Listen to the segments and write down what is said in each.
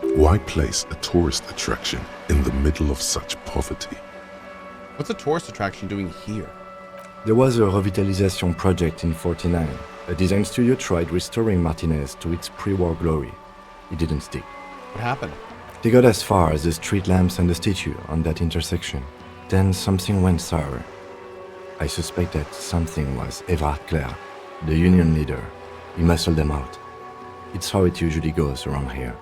Why place a tourist attraction in the middle of such poverty? What's a tourist attraction doing here? There was a revitalization project in 49. A design studio tried restoring Martinaise to its pre-war glory. It didn't stick. What happened? They got as far as the street lamps and the statue on that intersection. Then something went sour. I suspect that something was Everard Clare, the union leader. He muscled them out. It's how it usually goes around here.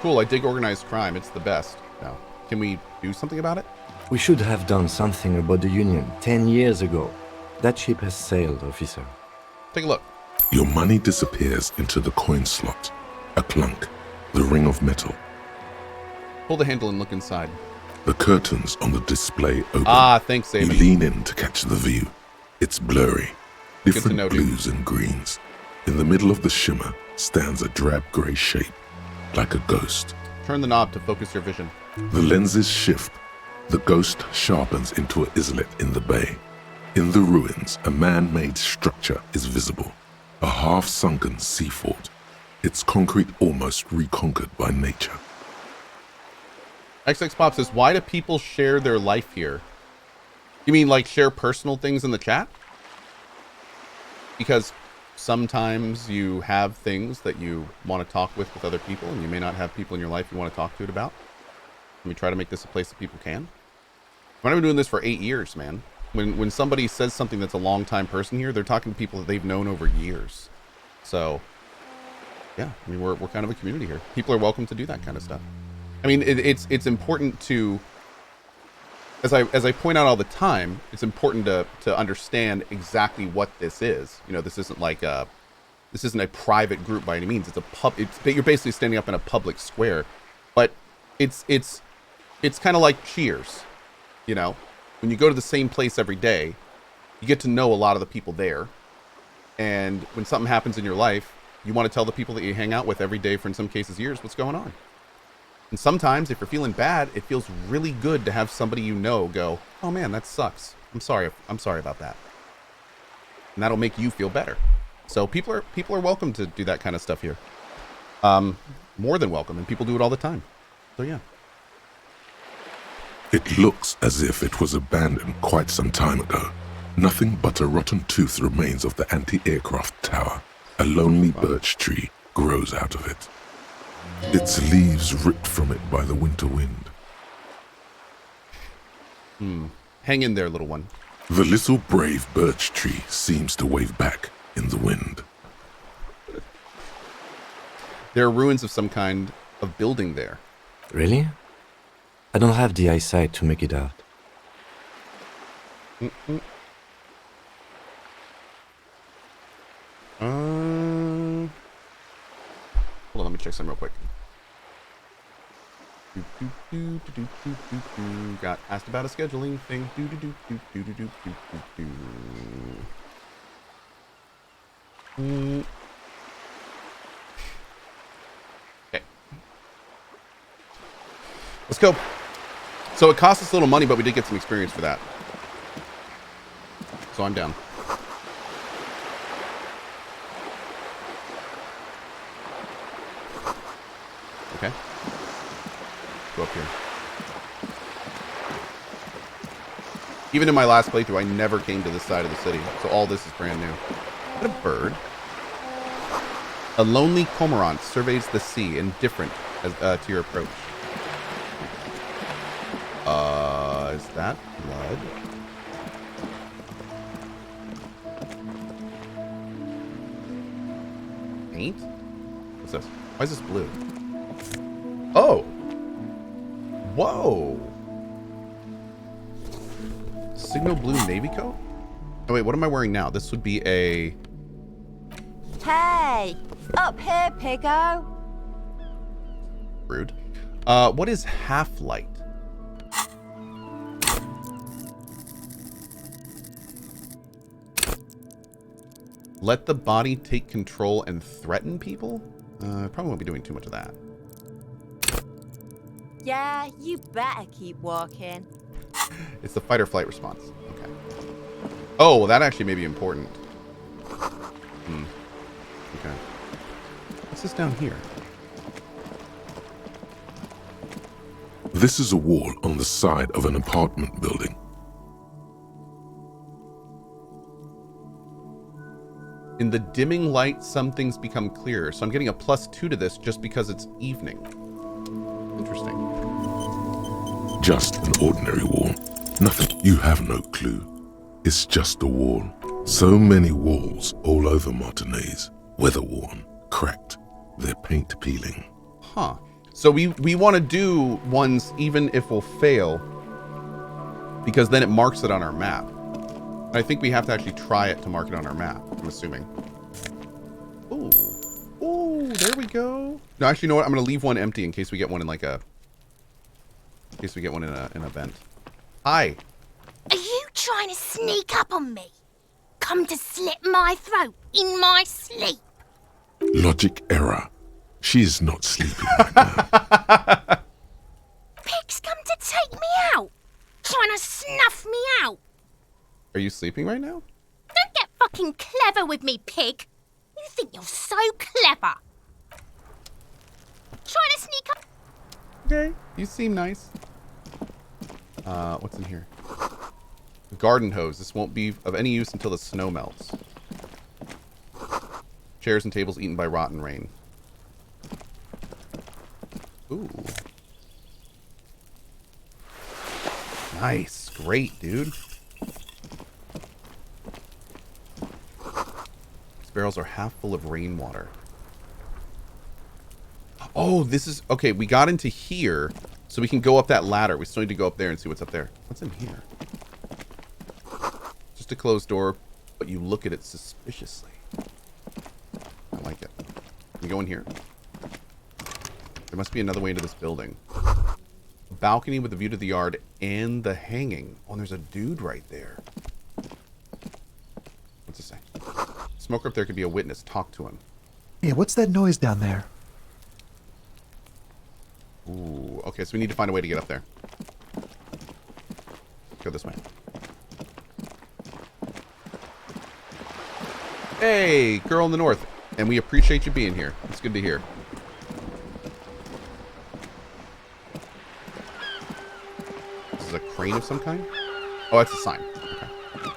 Cool, I dig organized crime. It's the best. Now, can we do something about it? We should have done something about the union 10 years ago. That ship has sailed, officer. Take a look. Your money disappears into the coin slot. A clunk. The ring of metal. Pull the handle and look inside. The curtains on the display open. Ah, thanks, You Amy. lean in to catch the view. It's blurry. to Different know, dude. blues and greens. In the middle of the shimmer stands a drab grey shape, like a ghost. Turn the knob to focus your vision. The lenses shift. The ghost sharpens into an islet in the bay. In the ruins, a man-made structure is visible. A half-sunken sea fort. Its concrete almost reconquered by nature. XX Pop says, why do people share their life here? You mean like share personal things in the chat? Because sometimes you have things that you want to talk with other people, and you may not have people in your life you want to talk to it about. Let me try to make this a place that people can. I've been doing this for 8 years, man. When somebody says something that's a long-time person here, they're talking to people that they've known over years. So, yeah, I mean, we're kind of a community here. People are welcome to do that kind of stuff. I mean, it's important to, as I point out all the time, it's important to understand exactly what this is. You know, this isn't a private group by any means. You're basically standing up in a public square, but it's kind of like Cheers. You know, when you go to the same place every day, you get to know a lot of the people there. And when something happens in your life, you want to tell the people that you hang out with every day, for in some cases years, what's going on. And sometimes if you're feeling bad, it feels really good to have somebody you know go, oh man, that sucks. I'm sorry about that. And that'll make you feel better. So people are welcome to do that kind of stuff here. More than welcome, and people do it all the time. So yeah. It looks as if it was abandoned quite some time ago. Nothing but a rotten tooth remains of the anti-aircraft tower. A lonely birch tree grows out of it. Its leaves ripped from it by the winter wind. Hang in there, little one. The little brave birch tree seems to wave back in the wind. There are ruins of some kind of building there. Really? I don't have the eyesight to make it out. Hold on, let me check something real quick. Got asked about a scheduling thing. Okay. Let's go. So it cost us a little money, but we did get some experience for that. So I'm down. Okay. Go up here. Even in my last playthrough, I never came to this side of the city, so all this is brand new. What a bird. A lonely cormorant surveys the sea, indifferent as, to your approach. Is that blood? Paint? What's this? Why is this blue? Oh! Whoa! Signal blue navy coat? Oh wait, what am I wearing now? This would be a... Hey! Up here, piggo! Rude. What is half-light? Let the body take control and threaten people? Probably won't be doing too much of that. Yeah, you better keep walking. It's the fight or flight response. Okay. Oh, well, that actually may be important. Okay. What's this down here? This is a wall on the side of an apartment building. In the dimming light, some things become clearer. So I'm getting a +2 to this just because it's evening. Interesting. Just an ordinary wall. Nothing. You have no clue. It's just a wall. So many walls all over Martinaise. Weather-worn, cracked. Their paint peeling. Huh. So we want to do ones even if we'll fail, because then it marks it on our map. I think we have to actually try it to mark it on our map, I'm assuming. Ooh. Ooh, there we go. No, actually, you know what? I'm going to leave one empty in case we get one in like a... In case we get one in a vent. Hi. Are you trying to sneak up on me? Come to slit my throat in my sleep? Logic error. She is not sleeping right now. Pig's come to take me out. Trying to snuff me out. Are you sleeping right now? Don't get fucking clever with me, pig. You think you're so clever. Trying to sneak up. Okay. You seem nice. What's in here? A garden hose. This won't be of any use until the snow melts. Chairs and tables eaten by rotten rain. Ooh. Nice. Great, dude. These barrels are half full of rainwater. Oh, this is... Okay, we got into here, so we can go up that ladder. We still need to go up there and see what's up there. What's in here? Just a closed door, but you look at it suspiciously. I like it. Can we go in here? There must be another way into this building. A balcony with a view to the yard and the hanging. Oh, and there's a dude right there. What's it say? Smoker up there could be a witness. Talk to him. Hey, what's that noise down there? Ooh, okay, so we need to find a way to get up there. Go this way. Hey, girl in the north. And we appreciate you being here. It's good to hear. This is a crane of some kind? Oh, that's a sign. Okay.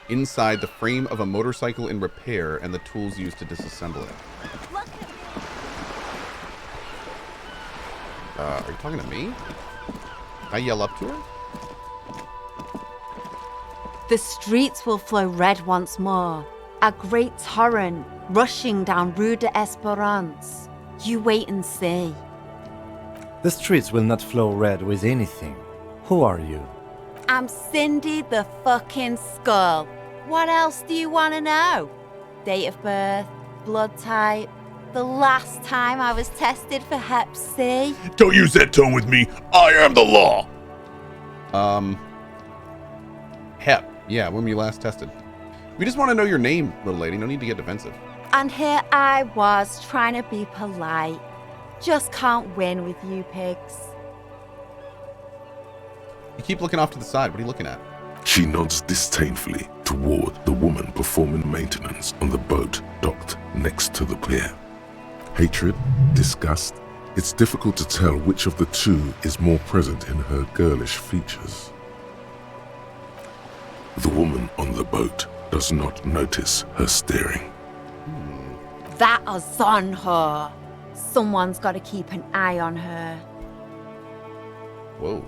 Inside, the frame of a motorcycle in repair and the tools used to disassemble it. Are you talking to me? Can I yell up to her? The streets will flow red once more. A great torrent rushing down Rue de Esperance. You wait and see. The streets will not flow red with anything. Who are you? I'm Cindy the fucking Skull. What else do you want to know? Date of birth, blood type, the last time I was tested for Hep C. Don't use that tone with me. I am the law. Hep. Yeah, when were you last tested? We just want to know your name, little lady. No need to get defensive. And here I was trying to be polite. Just can't win with you pigs. You keep looking off to the side. What are you looking at? She nods disdainfully toward the woman performing maintenance on the boat docked next to the pier. Hatred, disgust. It's difficult to tell which of the two is more present in her girlish features. The woman on the boat does not notice her staring. That is on her. Someone's got to keep an eye on her. Whoa.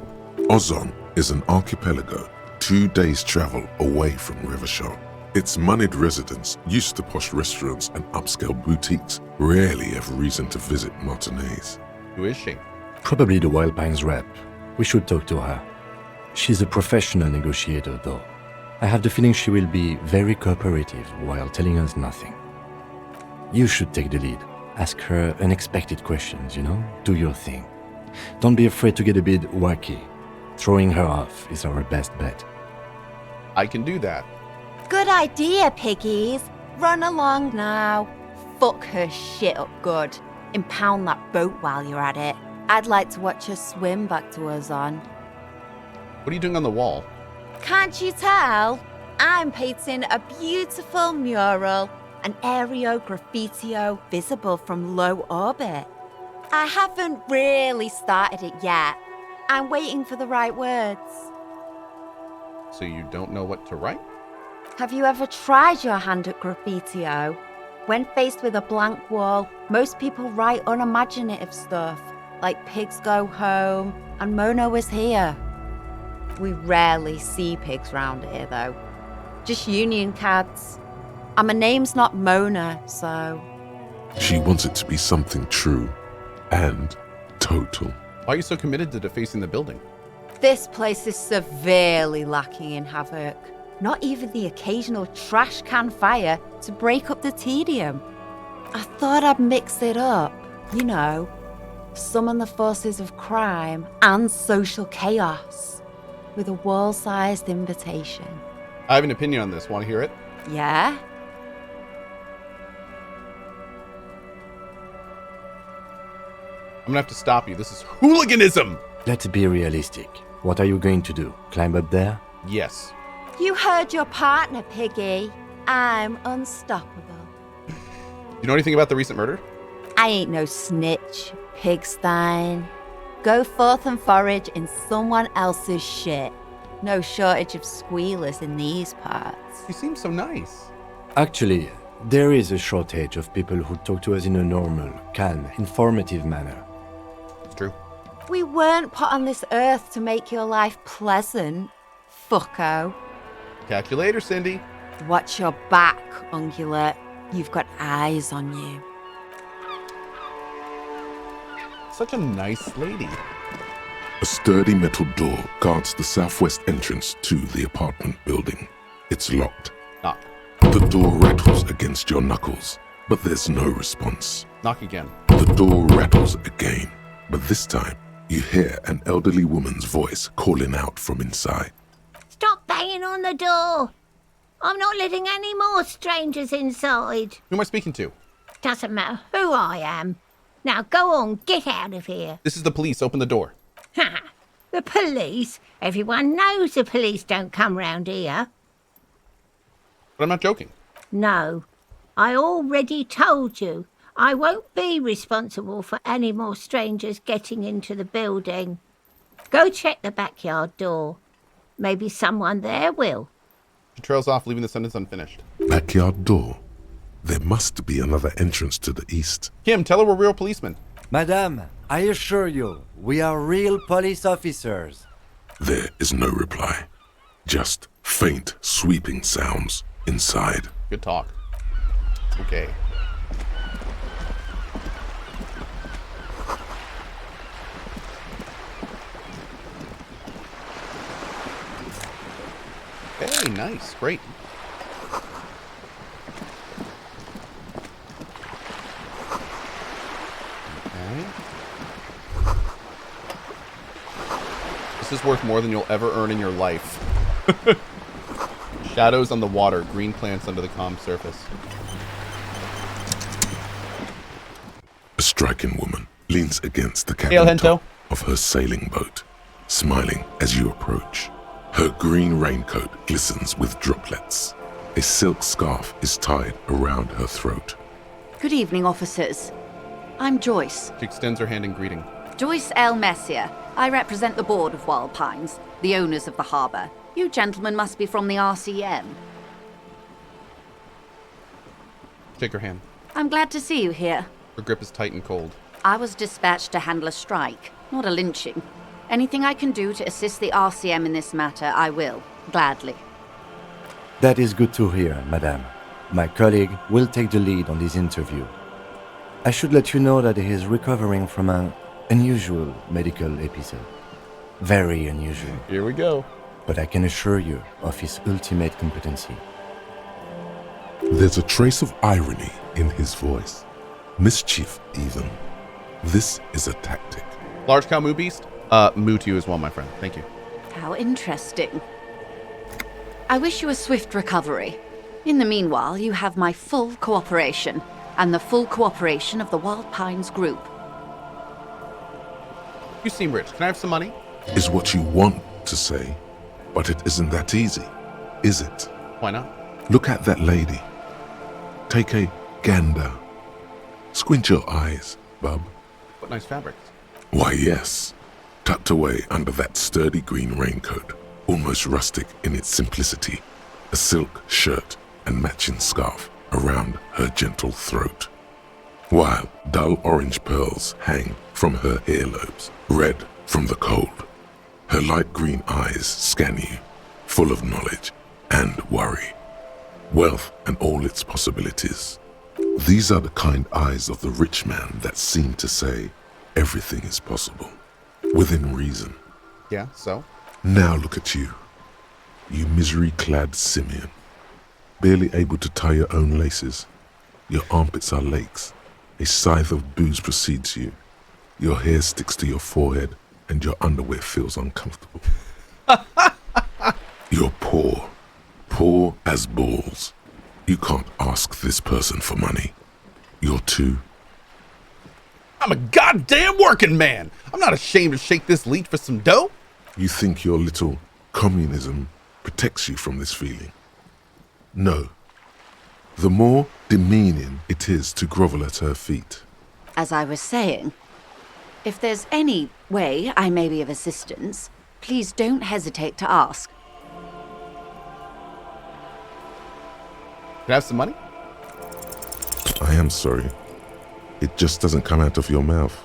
Ozon is an archipelago 2 days' travel away from Rivershore. Its moneyed residents, used to posh restaurants and upscale boutiques, rarely have reason to visit Martinaise. Who is she? Probably the Wild Pines rep. We should talk to her. She's a professional negotiator, though. I have the feeling she will be very cooperative while telling us nothing. You should take the lead. Ask her unexpected questions, you know? Do your thing. Don't be afraid to get a bit wacky. Throwing her off is our best bet. I can do that. Good idea, piggies. Run along now. Fuck her shit up good. Impound that boat while you're at it. I'd like to watch her swim back to Ozon. What are you doing on the wall? Can't you tell? I'm painting a beautiful mural, an aereo graffitio visible from low orbit. I haven't really started it yet. I'm waiting for the right words. So you don't know what to write? Have you ever tried your hand at graffiti-o? When faced with a blank wall, most people write unimaginative stuff, like pigs go home and Mona was here. We rarely see pigs round here, though. Just union cads. And my name's not Mona, so... She wants it to be something true and total. Why are you so committed to defacing the building? This place is severely lacking in havoc. Not even the occasional trash can fire to break up the tedium. I thought I'd mix it up, you know, summon the forces of crime and social chaos with a wall-sized invitation. I have an opinion on this. Want to hear it? Yeah? I'm gonna have to stop you. This is hooliganism! Let's be realistic. What are you going to do? Climb up there? Yes. You heard your partner, Piggy. I'm unstoppable. You know anything about the recent murder? I ain't no snitch, Pigstein. Go forth and forage in someone else's shit. No shortage of squealers in these parts. You seem so nice. Actually, there is a shortage of people who talk to us in a normal, calm, informative manner. It's true. We weren't put on this earth to make your life pleasant, fucko. Calculator, Cindy. Watch your back, Ungulate. You've got eyes on you. Such a nice lady. A sturdy metal door guards the southwest entrance to the apartment building. It's locked. Knock. The door rattles against your knuckles, but there's no response. Knock again. The door rattles again, but this time you hear an elderly woman's voice calling out from inside. Stop banging on the door. I'm not letting any more strangers inside. Who am I speaking to? Doesn't matter who I am. Now go on, get out of here. This is the police. Open the door. Ha! The police? Everyone knows the police don't come round here. But I'm not joking. No, I already told you. I won't be responsible for any more strangers getting into the building. Go check the backyard door. Maybe someone there will. She trails off, leaving the sentence unfinished. Backyard door. There must be another entrance to the east. Kim, tell her we're real policemen. Madame, I assure you, we are real police officers. There is no reply. Just faint, sweeping sounds inside. Good talk. Okay. Hey, nice. Great. Okay. This is worth more than you'll ever earn in your life. Shadows on the water, green plants under the calm surface. A striking woman leans against the Hail, cabin Hento. top of her sailing boat, smiling as you approach. Her green raincoat glistens with droplets. A silk scarf is tied around her throat. Good evening, officers. I'm Joyce. She extends her hand in greeting. Joyce L. Messier. I represent the board of Wild Pines, the owners of the harbour. You gentlemen must be from the RCM. Shake her hand. I'm glad to see you here. Her grip is tight and cold. I was dispatched to handle a strike, not a lynching. Anything I can do to assist the RCM in this matter, I will, gladly. That is good to hear, Madame. My colleague will take the lead on this interview. I should let you know that he is recovering from an unusual medical episode. Very unusual. Here we go. But I can assure you of his ultimate competency. There's a trace of irony in his voice. Mischief, even. This is a tactic. Large cow moo beast? Moo to you as well, my friend. Thank you. How interesting. I wish you a swift recovery. In the meanwhile, you have my full cooperation, and the full cooperation of the Wild Pines group. You seem rich. Can I have some money? Is what you want to say, but it isn't that easy, is it? Why not? Look at that lady. Take a gander. Squint your eyes, bub. What nice fabrics. Why, yes. Tucked away under that sturdy green raincoat, almost rustic in its simplicity, a silk shirt and matching scarf around her gentle throat, while dull orange pearls hang from her earlobes, red from the cold. Her light green eyes scan you, full of knowledge and worry, wealth and all its possibilities. These are the kind eyes of the rich man that seem to say everything is possible, within reason. Yeah, so? Now look at you, you misery-clad simian, barely able to tie your own laces. Your armpits are lakes. A scythe of booze precedes you. Your hair sticks to your forehead, and your underwear feels uncomfortable. You're poor, poor as balls. You can't ask this person for money. You're too... I'm a goddamn working man. I'm not ashamed to shake this leech for some dough. You think your little communism protects you from this feeling? No. The more demeaning it is to grovel at her feet. As I was saying, if there's any way I may be of assistance, please don't hesitate to ask. Can I have some money? I am sorry. It just doesn't come out of your mouth.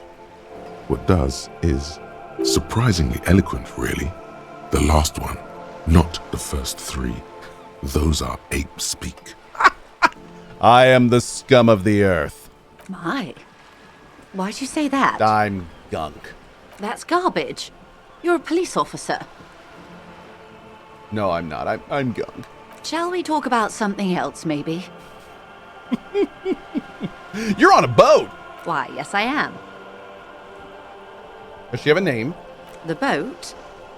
What does is surprisingly eloquent, really. The last one, not the first three. Those are ape speak. I am the scum of the earth. My. Why'd you say that? I'm gunk. That's garbage. You're a police officer. No, I'm not. I'm gunk. Shall we talk about something else, maybe? You're on a boat. Why, yes I am. Does she have a name? The boat?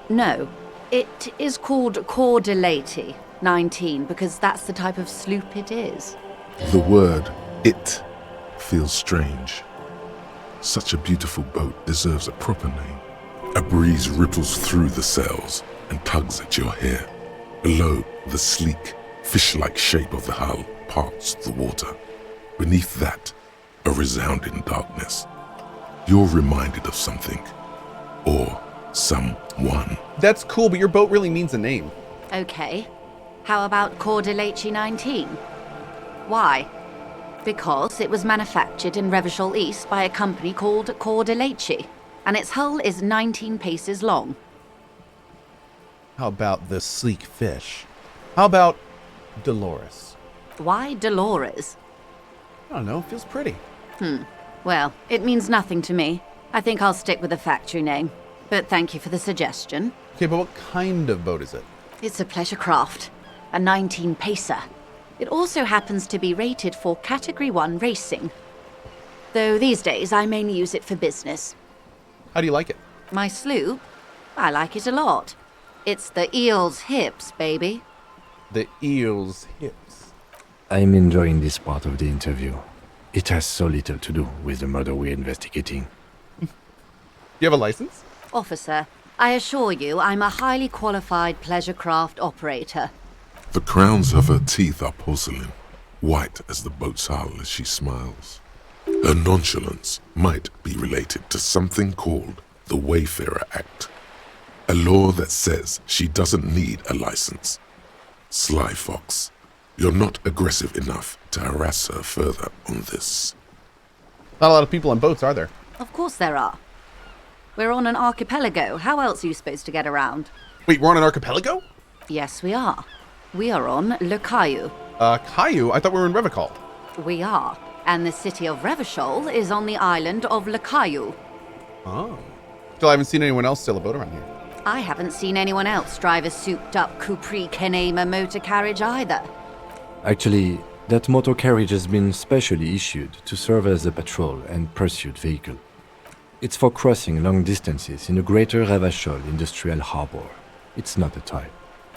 No. It is called Cohh 19, because that's the type of sloop it is. The word it feels strange. Such a beautiful boat deserves a proper name. A breeze ripples through the sails and tugs at your hair. Below, the sleek, fish-like shape of the hull parts the water. Beneath that, a resounding darkness. You're reminded of something. Or someone. That's cool, but your boat really means a name. Okay. How about Cohh 19? Why? Because it was manufactured in Revachol East by a company called Cohh and its hull is 19 paces long. How about the sleek fish? How about Dolores? Why Dolores? I don't know, it feels pretty. Well, it means nothing to me. I think I'll stick with the factory name. But thank you for the suggestion. Okay, but what kind of boat is it? It's a pleasure craft, a 19-pacer. It also happens to be rated for Category 1 racing. Though these days I mainly use it for business. How do you like it? My sloop? I like it a lot. It's the eel's hips, baby. The eel's hips. I'm enjoying this part of the interview. It has so little to do with the murder we're investigating. Do you have a license? Officer, I assure you I'm a highly qualified pleasure craft operator. The crowns of her teeth are porcelain, white as the boat's hull as she smiles. Her nonchalance might be related to something called the Wayfarer Act, a law that says she doesn't need a license. Sly fox, you're not aggressive enough to harass her further on this. Not a lot of people on boats, are there? Of course there are. We're on an archipelago. How else are you supposed to get around? Wait, we're on an archipelago? Yes, we are. We are on Le Caillou. Caillou? I thought we were in Revachol. We are. And the city of Revachol is on the island of Le Caillou. Oh. Still haven't seen anyone else sail a boat around here. I haven't seen anyone else drive a souped-up Capri Kenema motor carriage either. Actually, that motor carriage has been specially issued to serve as a patrol and pursuit vehicle. It's for crossing long distances in the greater Revachol industrial harbor. It's not a toy.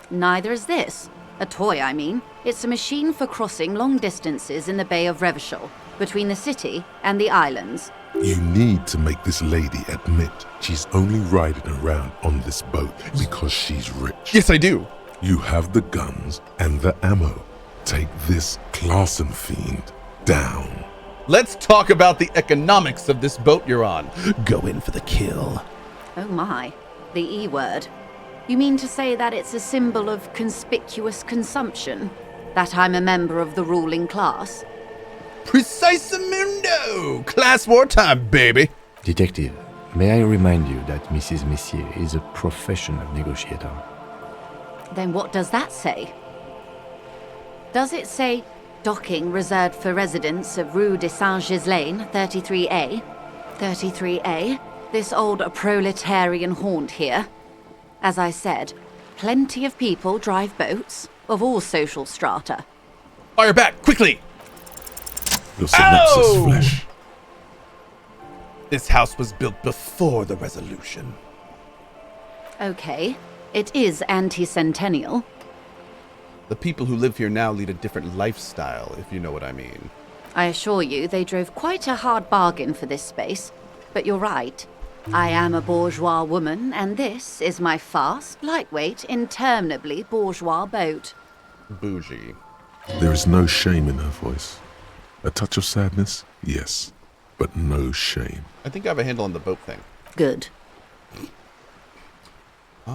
Neither is this. A toy, I mean. It's a machine for crossing long distances in the Bay of Revachol, between the city and the islands. You need to make this lady admit she's only riding around on this boat because she's rich. Yes, I do. You have the guns and the ammo. Take this Clausen fiend down. Let's talk about the economics of this boat you're on. Go in for the kill. Oh my, the E word. You mean to say that it's a symbol of conspicuous consumption? That I'm a member of the ruling class? Precisamundo! Class war time, baby! Detective, may I remind you that Mrs. Messier is a professional negotiator? Then what does that say? Does it say docking reserved for residents of Rue de Saint-Ghislain, 33A? 33A? This old proletarian haunt here? As I said, plenty of people drive boats, of all social strata. Fire back, quickly! Your synopsis flesh. This house was built before the Resolution. Okay, it is anti-centennial. The people who live here now lead a different lifestyle, if you know what I mean. I assure you, they drove quite a hard bargain for this space. But you're right. I am a bourgeois woman, and this is my fast, lightweight, interminably bourgeois boat. Bougie. There is no shame in her voice. A touch of sadness, yes, but no shame. I think I have a handle on the boat thing. Good. Do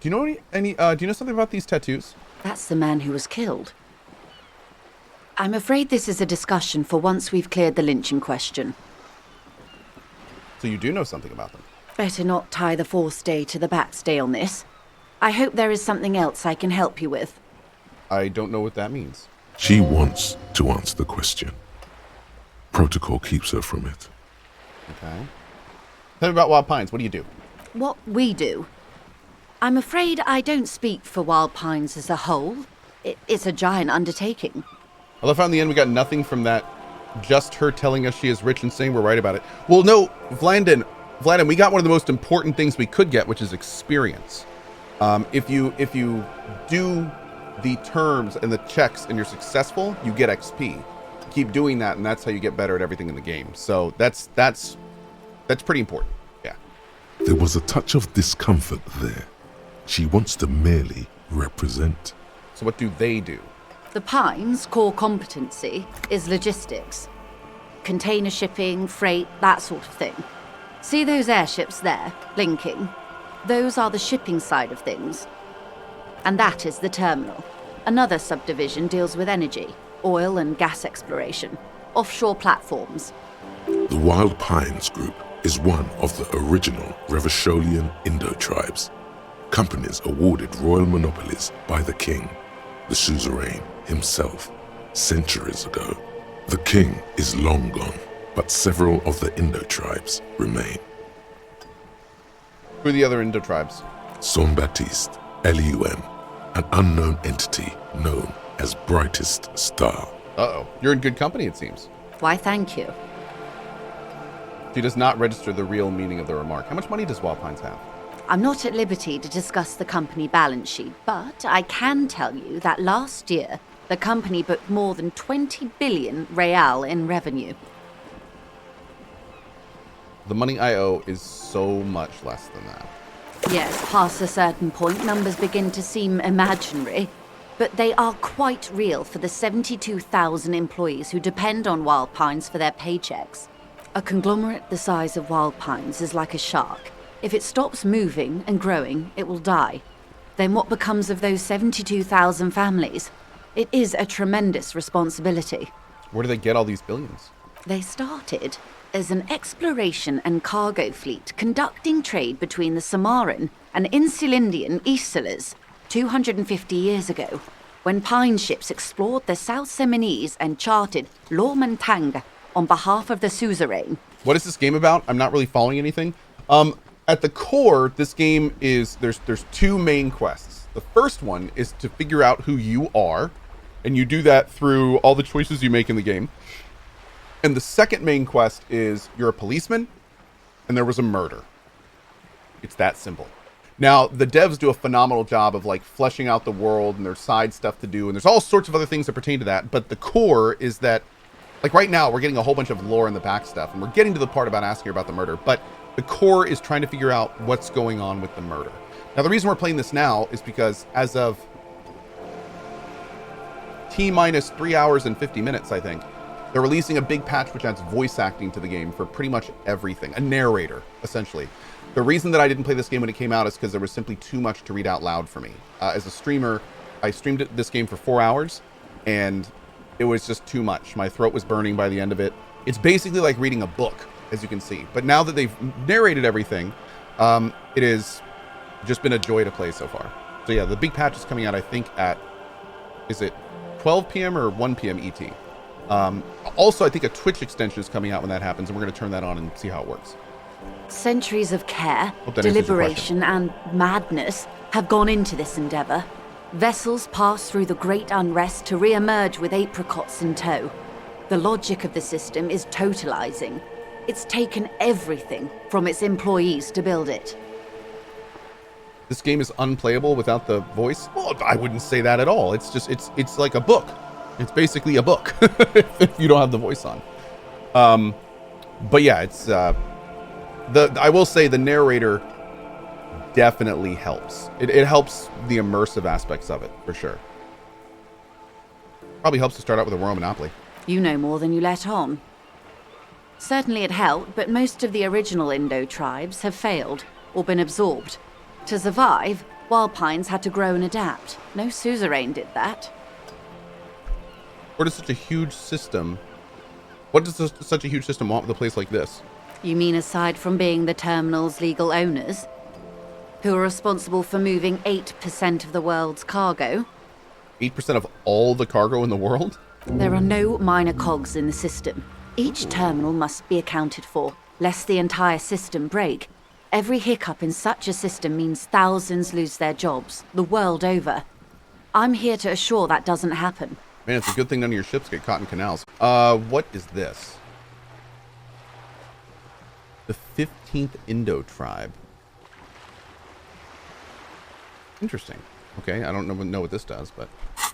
you know do you know something about these tattoos? That's the man who was killed. I'm afraid this is a discussion for once we've cleared the lynching question. So you do know something about them. Better not tie the forestay to the backstay on this. I hope there is something else I can help you with. I don't know what that means. She wants to answer the question. Protocol keeps her from it. Okay. Tell me about Wild Pines. What do you do? What we do? I'm afraid I don't speak for Wild Pines as a whole. It's a giant undertaking. I love how in the end we got nothing from that. Just her telling us she is rich and saying we're right about it. Well, no, Vlandon, we got one of the most important things we could get, which is experience. If you do the terms and the checks and you're successful, you get XP. Keep doing that, and that's how you get better at everything in the game. So that's pretty important. Yeah. There was a touch of discomfort there. She wants to merely represent. So what do they do? The Pines' core competency is logistics. Container shipping, freight, that sort of thing. See those airships there, blinking? Those are the shipping side of things. And that is the terminal. Another subdivision deals with energy, oil and gas exploration, offshore platforms. The Wild Pines Group is one of the original Revacholian Indo-tribes. Companies awarded royal monopolies by the king, the suzerain himself, centuries ago. The king is long gone, but several of the Indo-tribes remain. Who are the other Indo-tribes? Saint-Baptiste, Elysium, an unknown entity known as Brightest Star. Uh-oh. You're in good company, it seems. Why, thank you. She does not register the real meaning of the remark. How much money does Wild Pines have? I'm not at liberty to discuss the company balance sheet, but I can tell you that last year, the company booked more than 20 billion real in revenue. The money I owe is so much less than that. Yes, past a certain point, numbers begin to seem imaginary, but they are quite real for the 72,000 employees who depend on Wild Pines for their paychecks. A conglomerate the size of Wild Pines is like a shark. If it stops moving and growing, it will die. Then what becomes of those 72,000 families? It is a tremendous responsibility. Where do they get all these billions? They started as an exploration and cargo fleet conducting trade between the Samaran and Insulindian Isolas 250 years ago, when Pine ships explored the South Seminese and charted Lomantang on behalf of the suzerain. What is this game about? I'm not really following anything. At the core, this game is, there's two main quests. The first one is to figure out who you are, and you do that through all the choices you make in the game. And the second main quest is you're a policeman, and there was a murder. It's that simple. Now, the devs do a phenomenal job of like fleshing out the world, and there's side stuff to do, and there's all sorts of other things that pertain to that. But the core is that, like right now, we're getting a whole bunch of lore in the back stuff, and we're getting to the part about asking her about the murder. But the core is trying to figure out what's going on with the murder. Now, the reason we're playing this now is because as of T-minus 3 hours and 50 minutes, I think, They're releasing a big patch which adds voice acting to the game for pretty much everything. A narrator, essentially. The reason that I didn't play this game when it came out is because there was simply too much to read out loud for me. As a streamer, I streamed this game for 4 hours, and it was just too much. My throat was burning by the end of it. It's basically like reading a book, as you can see. But now that they've narrated everything, it has just been a joy to play so far. So yeah, the big patch is coming out, I think, at, is it 12 p.m. or 1 p.m. ET? Also, I think a Twitch extension is coming out when that happens, and we're going to turn that on and see how it works. Centuries of care, Hope that answers your deliberation, and madness have gone into this endeavor. Vessels pass through the great unrest to re-emerge with apricots in tow. The logic of the system is totalizing. It's taken everything from its employees to build it. This game is unplayable without the voice? Well, I wouldn't say that at all. It's just, it's like a book. It's basically a book if you don't have the voice on. But yeah, it's, I will say the narrator definitely helps. It helps the immersive aspects of it, for sure. Probably helps to start out with a Royal Monopoly. You know more than you let on. Certainly it helped, but most of the original Indo tribes have failed or been absorbed. To survive, Wild Pines had to grow and adapt. No suzerain did that. What does such a huge system want with a place like this? You mean aside from being the terminal's legal owners, who are responsible for moving 8% of the world's cargo? 8% of all the cargo in the world? There are no minor cogs in the system. Each terminal must be accounted for, lest the entire system break. Every hiccup in such a system means thousands lose their jobs, the world over. I'm here to assure that doesn't happen. Man, it's a good thing none of your ships get caught in canals. What is this? The 15th Indo tribe. Interesting. Okay, I don't know what this does, but